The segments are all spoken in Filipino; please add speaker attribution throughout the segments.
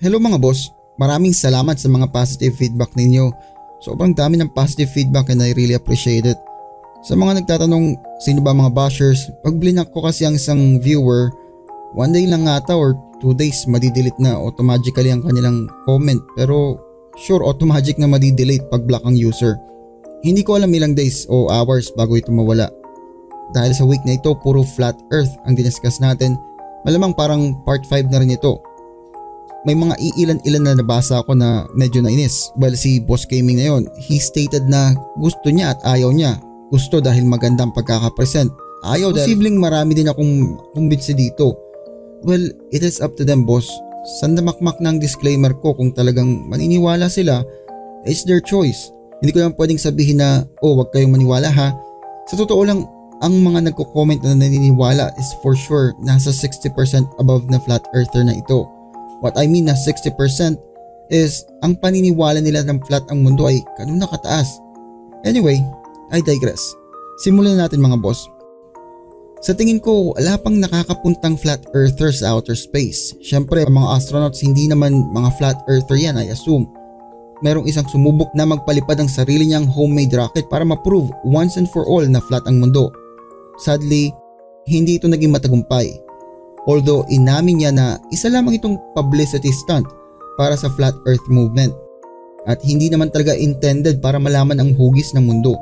Speaker 1: Hello mga boss, maraming salamat sa mga positive feedback ninyo. Sobrang dami ng positive feedback and I really appreciate it. Sa mga nagtatanong sino ba mga bashers, pag blinak ko kasi ang isang viewer, one day lang ata or 2 days madidelete na automatically ang kanilang comment, pero sure automatic na madidelete pag block ang user. Hindi ko alam ilang days o hours bago ito mawala. Dahil sa week na ito puro flat earth ang diniscuss natin, malamang parang part 5 na rin ito. May mga iilan-ilan na nabasa ako na medyo nainis. Well, si Boss Gaming na yun, he stated na gusto niya at ayaw niya. Gusto dahil magandang pagkakapresent. Ayaw dahil posibleng marami din akong kumbinsi dito. Well, it is up to them boss. Sandamakmak na ang disclaimer ko kung talagang maniniwala sila, it's their choice. Hindi ko lang pwedeng sabihin na, oh wag kayong maniwala ha. Sa totoo lang, ang mga nagko-comment na naniniwala is for sure nasa 60% above na flat earther na ito. What I mean na 60% is ang paniniwala nila ng flat ang mundo ay ganun na kataas. Anyway, I digress. Simulan natin mga boss. Sa tingin ko, wala pang nakakapuntang flat earther sa outer space. Siyempre, mga astronauts hindi naman mga flat earther yan, I assume. Merong isang sumubok na magpalipad ng sarili niyang homemade rocket para ma-prove once and for all na flat ang mundo. Sadly, hindi ito naging matagumpay. Although inamin niya na isa lamang itong publicity stunt para sa flat earth movement at hindi naman talaga intended para malaman ang hugis ng mundo.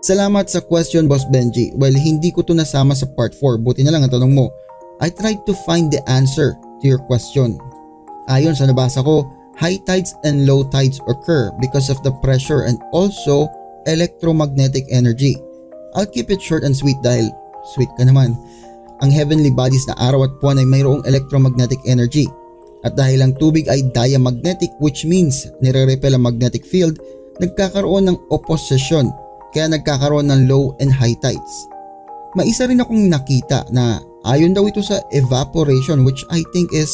Speaker 1: Salamat sa question Boss Benji. Well, hindi ko to nasama sa part 4, buti na lang ang tanong mo. I tried to find the answer to your question. Ayon sa nabasa ko, high tides and low tides occur because of the pressure and also electromagnetic energy. I'll keep it short and sweet dahil sweet ka naman. Ang heavenly bodies na araw at buwan ay mayroong electromagnetic energy. At dahil ang tubig ay diamagnetic which means nire-repel ang magnetic field, nagkakaroon ng opposition kaya nagkakaroon ng low and high tides. May isa rin akong nakita na ayon daw ito sa evaporation which I think is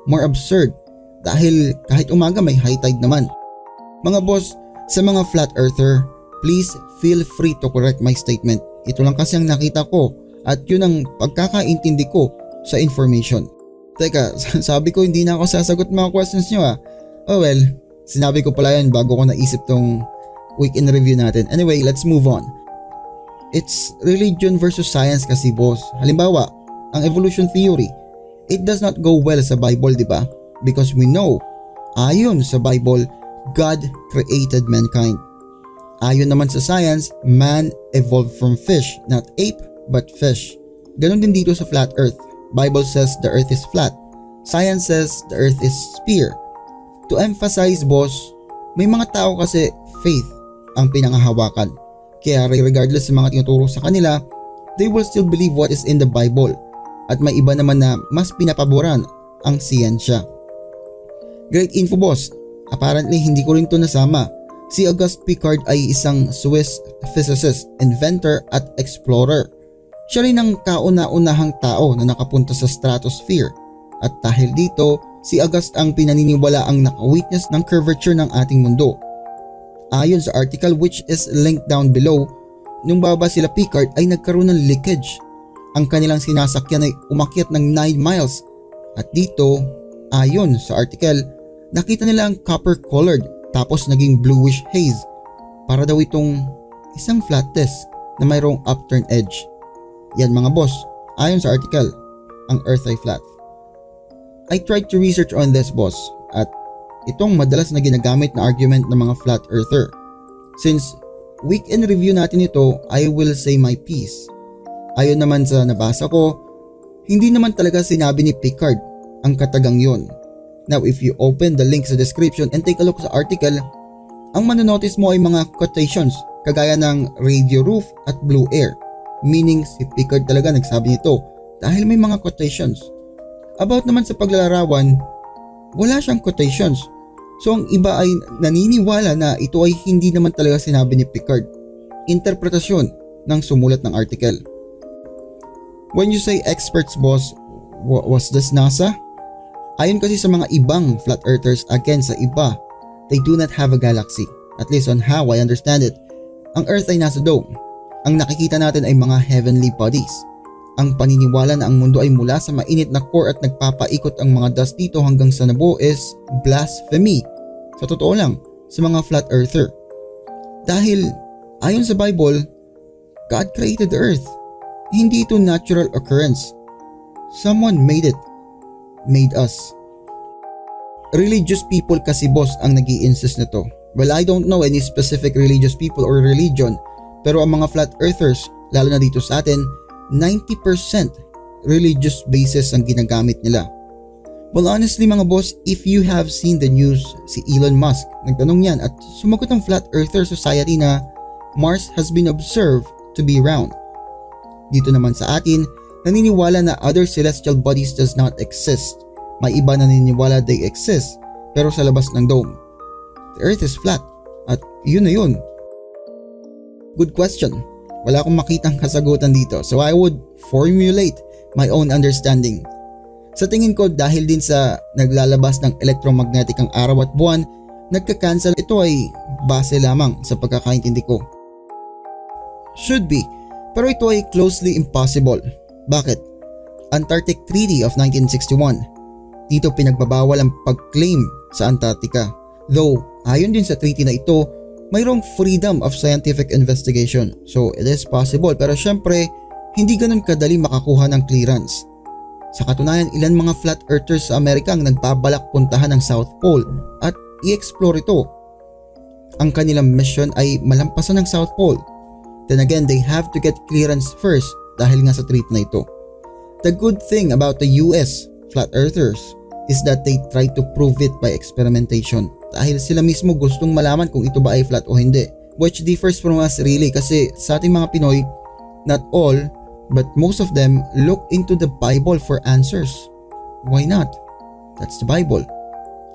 Speaker 1: more absurd dahil kahit umaga may high tide naman. Mga boss, sa mga flat earther, please feel free to correct my statement. Ito lang kasi ang nakita ko at yun ang pagkakaintindi ko sa information. Teka, sabi ko hindi na ako sasagot mga questions nyo ah. Oh well, sinabi ko pala yan bago ko naisip tong week in review natin. Anyway, let's move on. It's religion versus science kasi boss. Halimbawa, ang evolution theory, it does not go well sa Bible, di ba? Because we know, ayon sa Bible, God created mankind. Ayon naman sa science, man evolved from fish, not ape but fish. Ganon din dito sa flat earth. Bible says the earth is flat. Science says the earth is sphere. To emphasize boss, may mga tao kasi faith ang pinangahawakan. Kaya regardless sa mga tinuturo sa kanila, they will still believe what is in the Bible. At may iba naman na mas pinapaboran ang siyensya. Great info boss. Apparently hindi ko rin to nasama. Si Auguste Piccard ay isang Swiss physicist, inventor at explorer. Siya rin ang kauna-unahang tao na nakapunta sa stratosphere at dahil dito, si Auguste ang pinaniniwala ang naka-witness ng curvature ng ating mundo. Ayon sa article which is linked down below, nung baba sila Piccard ay nagkaroon ng leakage. Ang kanilang sinasakyan ay umakyat ng 9 miles at dito, ayon sa article, nakita nila ang copper-colored tapos naging bluish haze para daw itong isang flat disk na mayroong upturned edge. Yan mga boss, ayon sa article, ang earth ay flat. I tried to research on this boss at itong madalas na ginagamit na argument ng mga flat earther. Since week in review natin ito, I will say my piece. Ayon naman sa nabasa ko, hindi naman talaga sinabi ni Piccard ang katagang yon. Now if you open the link sa description and take a look sa article, ang manonotice mo ay mga quotations kagaya ng radio roof at blue air. Meaning si Piccard talaga nagsabi nito dahil may mga quotations. About naman sa paglalarawan, wala siyang quotations. So ang iba ay naniniwala na ito ay hindi naman talaga sinabi ni Piccard. Interpretasyon ng sumulat ng article. When you say experts boss, was this NASA? Ayon kasi sa mga ibang flat earthers again sa iba, they do not have a galaxy. At least on how I understand it. Ang earth ay nasa dome. Ang nakikita natin ay mga heavenly bodies. Ang paniniwala na ang mundo ay mula sa mainit na core at nagpapaikot ang mga dust dito hanggang sa nabuo is blasphemy. Sa totoo lang, sa mga flat earther. Dahil ayon sa Bible, God created the earth. Hindi ito natural occurrence. Someone made it. Made us. Religious people kasi boss ang nag-i-insist nito. Well, I don't know any specific religious people or religion, pero ang mga flat earthers, lalo na dito sa atin, 90% religious basis ang ginagamit nila. Well, honestly mga boss, if you have seen the news, si Elon Musk, nagtanong yan at sumagot ang Flat Earther Society na Mars has been observed to be round. Dito naman sa atin, naniniwala na other celestial bodies does not exist. May iba naniniwala they exist, pero sa labas ng dome. The Earth is flat at yun na yun. Good question. Wala akong makitang kasagutan dito, so I would formulate my own understanding. Sa tingin ko dahil din sa naglalabas ng electromagnetic ang araw at buwan, nagka-cancel ito ay base lamang sa pagkakaintindi ko. Should be, pero ito ay closely impossible. Bakit? Antarctic Treaty of 1961. Dito pinagbabawal ang pag-claim sa Antarctica. Though, ayon din sa treaty na ito, mayroong freedom of scientific investigation. So it is possible pero syempre hindi ganun kadali makakuha ng clearance. Sa katunayan, ilan mga flat earthers sa Amerika ang nagbabalak puntahan ang South Pole at i-explore ito. Ang kanilang mission ay malampasan ang South Pole. Then again, they have to get clearance first dahil nga sa treaty na ito. The good thing about the US flat earthers is that they try to prove it by experimentation. Dahil sila mismo gustong malaman kung ito ba ay flat o hindi. Which differs from us really kasi sa ating mga Pinoy, not all but most of them look into the Bible for answers. Why not? That's the Bible.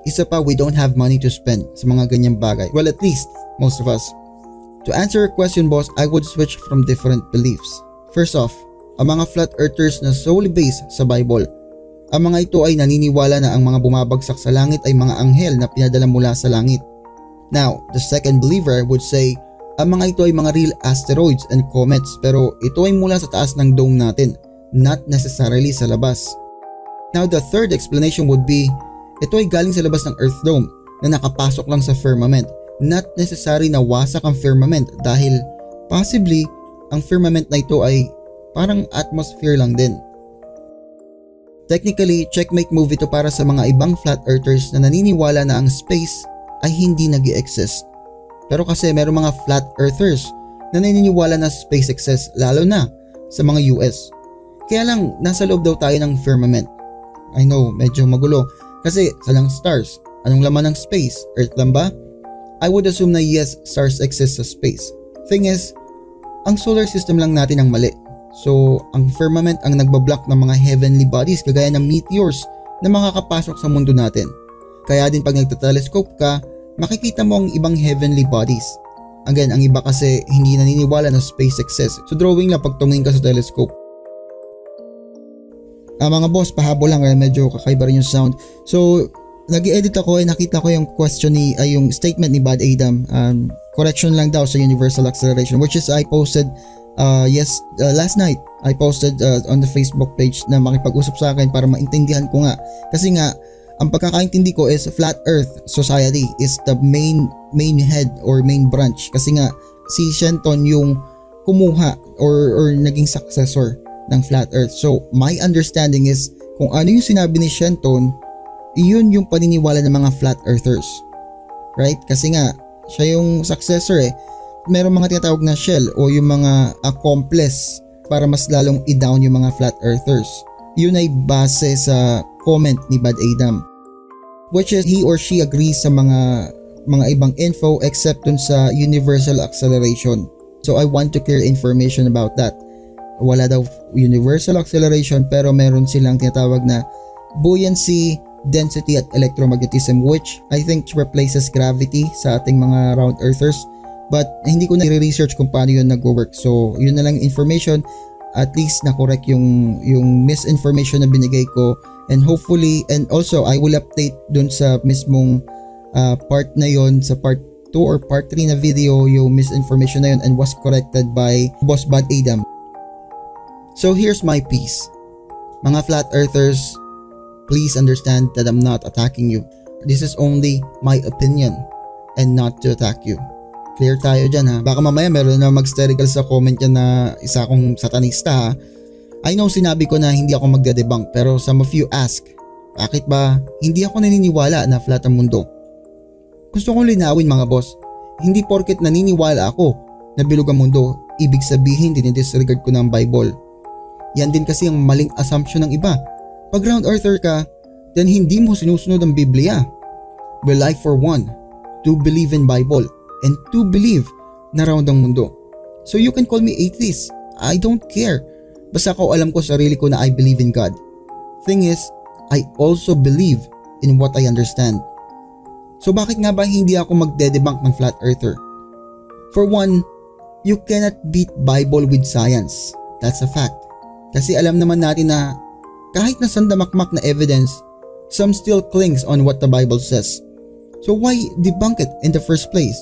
Speaker 1: Isa pa, we don't have money to spend sa mga ganyang bagay. Well, at least most of us. To answer your question boss, I would switch from different beliefs. First off, ang mga flat earthers na solely based sa Bible. Ang mga ito ay naniniwala na ang mga bumabagsak sa langit ay mga anghel na pinadala mula sa langit. Now, the second believer would say, ang mga ito ay mga real asteroids and comets pero ito ay mula sa taas ng dome natin, not necessarily sa labas. Now, the third explanation would be, ito ay galing sa labas ng Earth Dome na nakapasok lang sa firmament, not necessary na wasak ang firmament dahil possibly ang firmament na ito ay parang atmosphere lang din. Technically, checkmate move ito para sa mga ibang flat earthers na naniniwala na ang space ay hindi nag-i-exist. Pero kasi merong mga flat earthers na naniniwala na space exists lalo na sa mga US. Kaya lang nasa loob daw tayo ng firmament. I know, medyo magulo kasi salang stars. Anong laman ng space? Earth lang ba? I would assume na yes, stars exist sa space. Thing is, ang solar system lang natin ang mali. So, ang firmament ang nagbablock ng mga heavenly bodies kagaya ng meteors na makakapasok sa mundo natin. Kaya din pag nagtatelescope ka, makikita mo ang ibang heavenly bodies. Again, ang iba kasi hindi naniniwala na space exists. So, drawing lang pag tumingin ka sa telescope. Mga boss, pahabol lang, medyo kakaiba rin yung sound. So, nag-edit ako nakita ko yung question yung statement ni Bad Adam. Correction lang daw sa universal acceleration, which is I posted last night. I posted on the Facebook page na makipag-usap sa akin para maintindihan ko nga. Kasi nga, ang pagkakaintindi ko is Flat Earth Society is the main head or main branch. Kasi nga, si Shenton yung kumuha or naging successor ng Flat Earth. So, my understanding is kung ano yung sinabi ni Shenton, iyon yung paniniwala ng mga Flat Earthers. Right? Kasi nga, siya yung successor Merong mga tinatawag na shell o yung mga accomplice para mas lalong i-down yung mga Flat Earthers. Yun ay base sa comment ni Bad Adam. Which is he or she agrees sa mga ibang info except dun sa universal acceleration. So I want to clear information about that. Wala daw universal acceleration pero meron silang tinatawag na buoyancy, density at electromagnetism, which I think replaces gravity sa ating mga round earthers. But hindi ko na i-research kung paano yun nag-work. So yun na lang information. At least na-correct yung misinformation na binigay ko. And hopefully, and also I will update dun sa mismong part na yon, sa part 2 or part 3 na video, yung misinformation na yun and was corrected by Boss Bad Adam. So here's my piece. Mga flat earthers, please understand that I'm not attacking you. This is only my opinion and not to attack you. Clear tayo dyan ha. Baka mamaya meron na mag-hysterical sa comment yan na isa akong satanista ha. I know sinabi ko na hindi ako magde-debunk pero some of you ask, bakit ba hindi ako naniniwala na flat ang mundo? Gusto kong linawin mga boss, hindi porket naniniwala ako na bilog ang mundo, ibig sabihin dinidisregard ko ng Bible. Yan din kasi ang maling assumption ng iba. Pag round earther ka, then hindi mo sinusunod ang Biblia. Well, I for one, to believe in Bible and to believe na round ang mundo. So you can call me atheist, I don't care. Basta ko alam ko sarili ko na I believe in God. Thing is, I also believe in what I understand. So bakit nga ba hindi ako magde-debunk ng flat earther? For one, you cannot beat Bible with science. That's a fact. Kasi alam naman natin na kahit na sandamakmak na evidence, some still clings on what the Bible says. So why debunk it in the first place?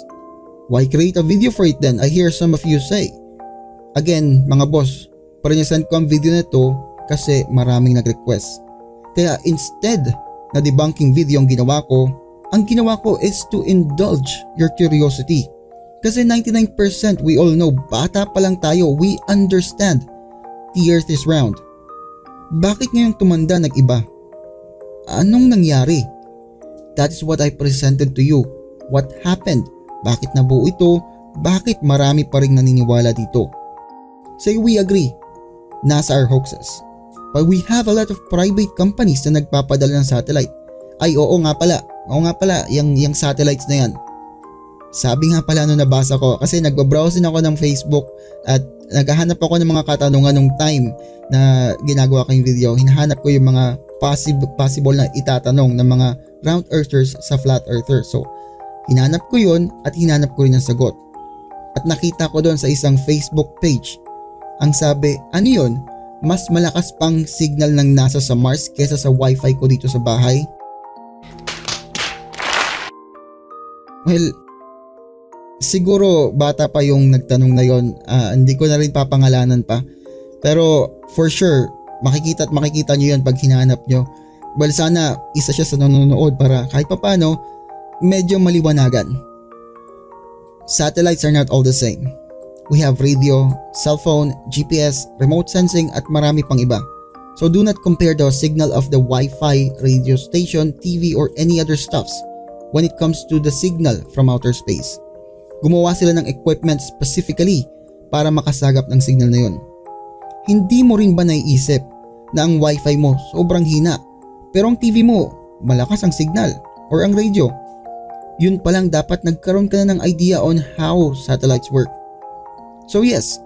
Speaker 1: Why create a video for it then? I hear some of you say. Again, mga boss, parinisan ko ang video na to kasi maraming nag-request. Kaya instead na debunking video ang ginawa ko is to indulge your curiosity. Kasi 99% we all know, bata pa lang tayo, we understand the earth is round. Bakit ngayong tumanda nag-iba? Anong nangyari? That is what I presented to you. What happened? Bakit nabuo ito? Bakit marami pa ring naniniwala dito? Say we agree, nasa our hoaxes. But we have a lot of private companies na nagpapadala ng satellite. Ay oo nga pala, yung satellites na yan. Sabi nga pala nung nabasa ko, kasi nagbabrowse ako ng Facebook at naghahanap ako ng mga katanungan nung time na ginagawa ko yung video. Hinahanap ko yung mga possible na itatanong ng mga round earthers sa flat earther. So hinanap ko yun at hinanap ko rin ang sagot. At nakita ko doon sa isang Facebook page. Ang sabi, ano yun? Mas malakas pang signal ng NASA sa Mars kesa sa wifi ko dito sa bahay? Well, siguro bata pa yung nagtanong na yon, hindi ko na rin papangalanan pa. Pero for sure, makikita nyo yan pag hinahanap nyo. Well, sana isa siya sa nanonood para kahit papano medyo maliwanagan. Satellites are not all the same. We have radio, cellphone, GPS, remote sensing at marami pang iba. So do not compare the signal of the Wi-Fi, radio station, TV or any other stuffs when it comes to the signal from outer space. Gumawa sila ng equipment specifically para makasagap ng signal na yun. Hindi mo rin ba naiisip na ang Wi-Fi mo sobrang hina pero ang TV mo malakas ang signal or ang radio? Yun palang dapat nagkaroon ka na ng idea on how satellites work. So yes,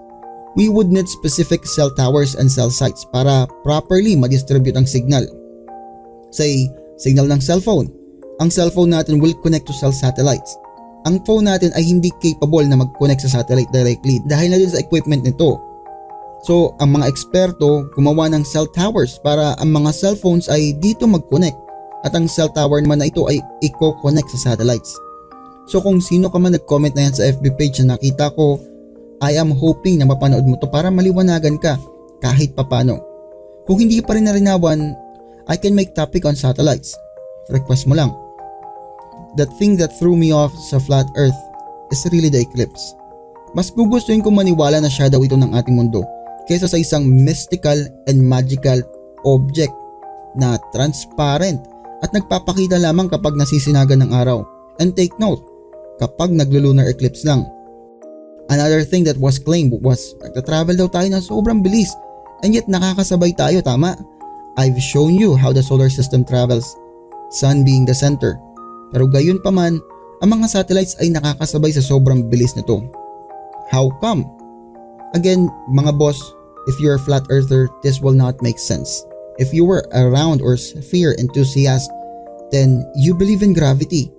Speaker 1: we would need specific cell towers and cell sites para properly ma-distribute ang signal. Say, signal ng cellphone. Ang cellphone natin will connect to cell satellites. Ang phone natin ay hindi capable na mag-connect sa satellite directly dahil na din sa equipment nito. So, ang mga eksperto gumawa ng cell towers para ang mga cellphones ay dito mag-connect at ang cell tower naman na ito ay i-connect sa satellites. So, kung sino ka man nag-comment na yan sa FB page na nakita ko, I am hoping na mapanood mo to para maliwanagan ka kahit papano. Kung hindi pa rin narinawan, I can make topic on satellites. Request mo lang. The thing that threw me off sa flat earth is really the eclipse. Mas gugustuhin ko maniwala na shadow ito ng ating mundo kaysa sa isang mystical and magical object na transparent at nagpapakita lamang kapag nasisinagan ng araw. And take note, kapag naglo-lunar eclipse lang. Another thing that was claimed was nagta-travel daw tayo na sobrang bilis and yet nakakasabay tayo, tama? I've shown you how the solar system travels, sun being the center. Pero gayon pa man, ang mga satellites ay nakakasabay sa sobrang bilis nito. How come? Again, mga boss, if you're a flat earther, this will not make sense. If you were a round or sphere enthusiast, then you believe in gravity.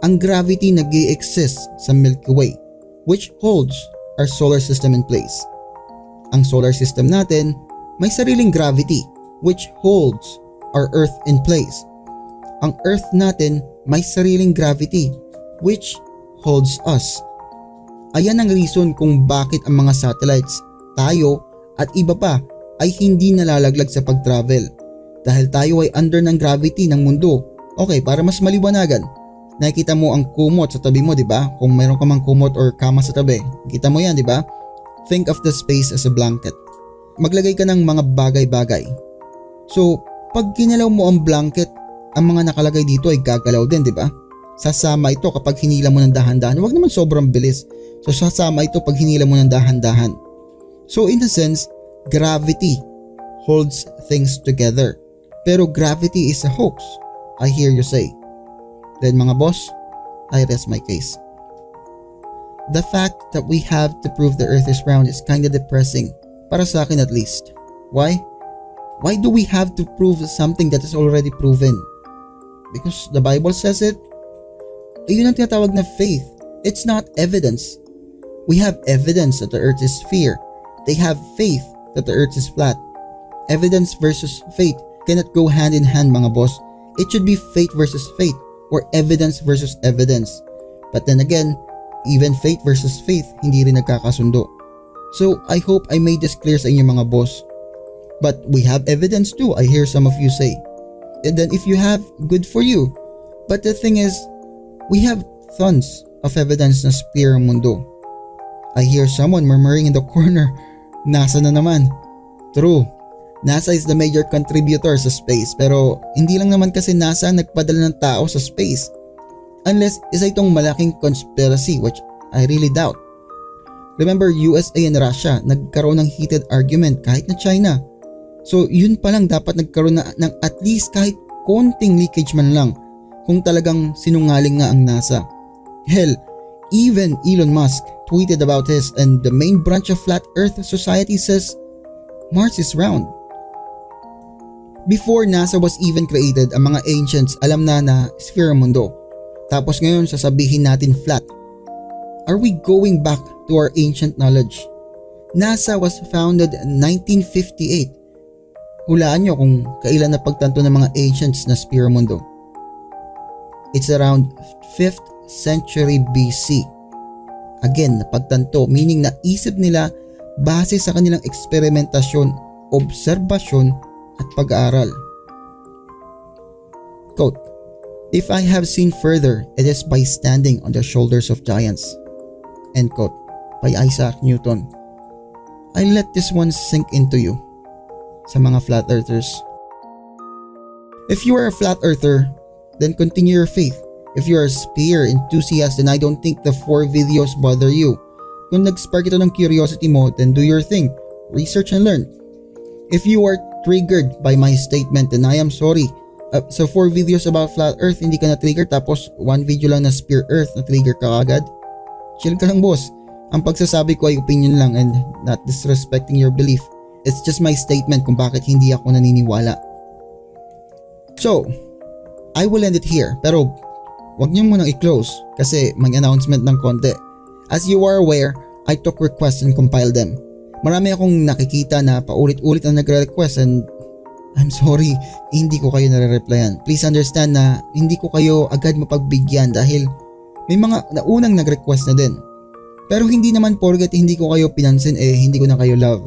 Speaker 1: Ang gravity nag-i-exist sa Milky Way, which holds our solar system in place. Ang solar system natin may sariling gravity, which holds our Earth in place. Ang Earth natin may sariling gravity, which holds us. Ayan ang reason kung bakit ang mga satellites, tayo, at iba pa ay hindi nalalaglag sa pag-travel. Dahil tayo ay under ng gravity ng mundo. Okay, para mas maliwanagan, nakikita mo ang kumot sa tabi mo, di ba? Kung mayroon ka mang kumot or kama sa tabi, kita mo yan, di ba? Think of the space as a blanket. Maglagay ka ng mga bagay-bagay. So, pag kinalaw mo ang blanket, ang mga nakalagay dito ay gagalaw din, di ba? Sasama ito kapag hinila mo ng dahan-dahan. Huwag naman sobrang bilis. So, sasama ito pag hinila mo ng dahan-dahan. So, in a sense, gravity holds things together. Pero gravity is a hoax, I hear you say. Then mga boss, I rest my case. The fact that we have to prove the earth is round is kinda depressing. Para sa akin at least. Why? Why do we have to prove something that is already proven? Because the Bible says it? Ayun ang tinatawag na faith. It's not evidence. We have evidence that the earth is sphere. They have faith that the earth is flat. Evidence versus faith cannot go hand in hand, mga boss. It should be faith versus faith or evidence versus evidence. But then again, even faith versus faith hindi rin nagkakasundo. So I hope I made this clear sa inyo, mga boss. But we have evidence too, I hear some of you say. And then if you have, good for you. But the thing is, we have tons of evidence na sphere ang mundo. I hear someone murmuring in the corner, NASA na naman. True. NASA is the major contributor sa space, pero hindi lang naman kasi NASA ang nagpadala ng tao sa space. Unless isa itong malaking conspiracy, which I really doubt. Remember, USA and Russia nagkaroon ng heated argument kahit na China. So yun pa lang dapat nagkaroon na ng at least kahit konting leakage man lang kung talagang sinungaling nga ang NASA. Hell, even Elon Musk tweeted about this, and the main branch of Flat Earth Society says Mars is round. Before NASA was even created, ang mga ancients alam na sphere ang mundo. Tapos ngayon sasabihin natin flat. Are we going back to our ancient knowledge? NASA was founded in 1958. Hulaan nyo kung kailan na pagtanto ng mga ancients na sphere ang mundo. It's around 5th century BC. Again, napagtanto, meaning naisip nila base sa kanilang eksperimentasyon, obserbasyon at pag-aaral. Quote, "If I have seen further, it is by standing on the shoulders of giants." End quote, by Isaac Newton. I let this one sink into you, sa mga flat earthers. If you are a flat earther, then continue your faith. If you are a sphere enthusiast, then I don't think the 4 videos bother you. Kung nag-spark ito ng curiosity mo, then do your thing. Research and learn. If you are triggered by my statement, then I am sorry. So 4 videos about flat earth, hindi ka na-trigger, tapos 1 video lang na sphere earth, na-trigger ka agad. Chill ka lang, boss. Ang pagsasabi ko ay opinion lang and not disrespecting your belief. It's just my statement kung bakit hindi ako naniniwala. So, I will end it here, pero wag niyo munang i-close kasi may announcement ng konti. As you are aware, I took requests and compiled them. Marami akong nakikita na paulit-ulit na nagre-request and I'm sorry, hindi ko kayo nare-replyan. Please understand na hindi ko kayo agad mapagbigyan dahil may mga naunang nag-request na din. Pero hindi naman porket hindi ko kayo pinansin hindi ko na kayo love.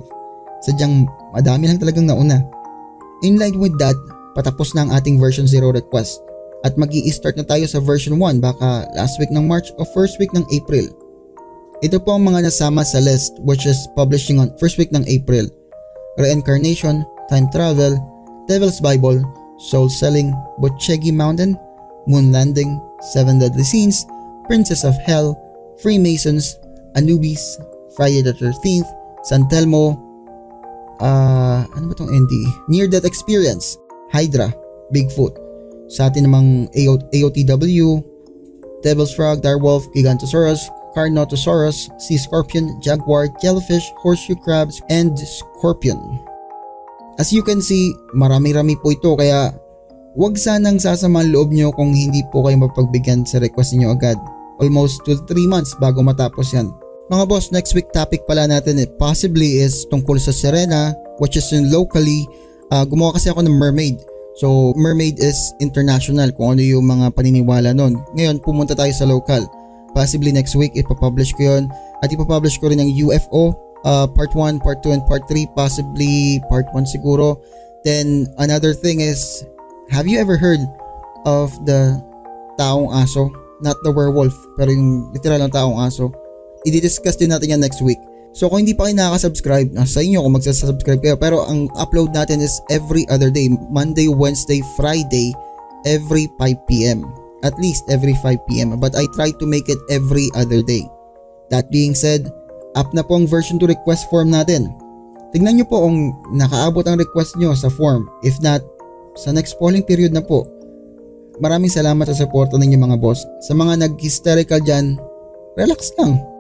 Speaker 1: Sadyang madami lang talagang nauna. In line with that, patapos na ang ating version 0 request at mag-i-start na tayo sa version 1 baka last week ng March o first week ng April. Ito po ang mga nasama sa list which is publishing on first week ng April: Reincarnation, Time Travel, Devil's Bible, Soul Selling, Botchegi Mountain, Moon Landing, 7 Deadly Sins, Princess of Hell, Freemasons, Anubis, Friday the 13th, San Telmo, ano ba tong ND? Near Death Experience, Hydra, Bigfoot. Sa atin namang AOTW, Devil's Frog, Direwolf, Gigantosaurus, Carnotaurus, Sea Scorpion, Jaguar, Jellyfish, Horseshoe Crabs, and Scorpion. As you can see, marami-rami po ito kaya wag sanang sasama ang loob nyo kung hindi po kayo mapagbigyan sa request niyo agad. Almost 2 to 3 months bago matapos yan. Mga boss, next week topic pala natin possibly is tungkol sa Serena, which is in locally, gumawa kasi ako ng mermaid. So mermaid is international kung ano yung mga paniniwala nun. Ngayon pumunta tayo sa local. Possibly next week ipapublish ko yun at ipapublish ko rin ng UFO part 1, part 2, and part 3, possibly part 1 siguro. Then another thing is, have you ever heard of the taong aso? Not the werewolf, pero yung literal na taong aso. I-discuss din natin yan next week. So kung hindi pa kayo nakaka-subscribe, sa inyo kung magsasubscribe kayo, pero ang upload natin is every other day, Monday, Wednesday, Friday, every 5 p.m. At least every 5 p.m. But I try to make it every other day. That being said, up na po ang version 2 request form natin. Tingnan nyo po kung nakaabot ang request nyo sa form. If not, sa next polling period na po. Maraming salamat sa support ninyo mga boss. Sa mga nag-hysterical dyan, relax lang.